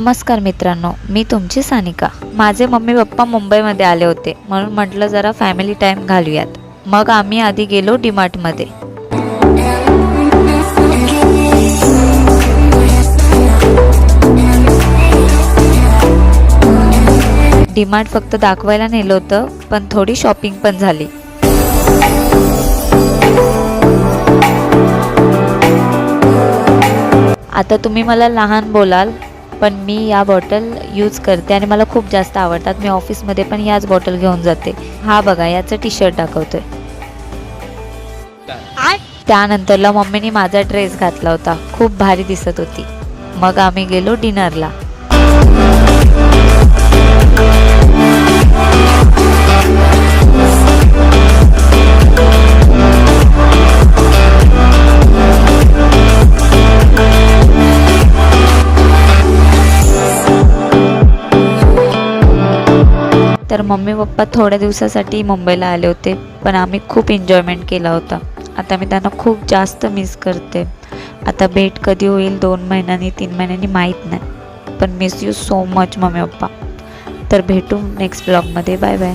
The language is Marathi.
नमस्कार मित्रांनो, मी तुमची सानिका। माझे मम्मी पप्पा मुंबईमध्ये आले होते म्हणून म्हटलं जरा फॅमिली टाइम घालूयात। मग आम्ही आधी गेलो डीमार्टमध्ये। डीमार्ट फक्त दाखवायला नेलं होतं, पण थोडी शॉपिंग पण झाली। आता तुम्ही मला लहान बोलाल, पण मी या बॉटल यूज करते आणि मला खूप जास्त आवडतात। मी ऑफिसमध्ये पण याच बॉटल घेऊन जाते। हा बघा, याचं टी शर्ट दाखवतोय। त्यानंतरला मम्मीने माझा ड्रेस घातला होता, खूप भारी दिसत होती। मग आम्ही गेलो डिनरला। तर मम्मी पप्पा थोड्या दिवसासाठी मुंबईला आले होते, पण आम्ही खूप एन्जॉयमेंट केला होता। आता मी त्यांना खूप जास्त मिस करते। आता भेट कधी होईल, 2 महिन्यांनी 3 महिन्यांनी माहीत नाही, पण miss you so much mummy papa. तर भेटू नेक्स्ट ब्लॉगमध्ये। Bye bye.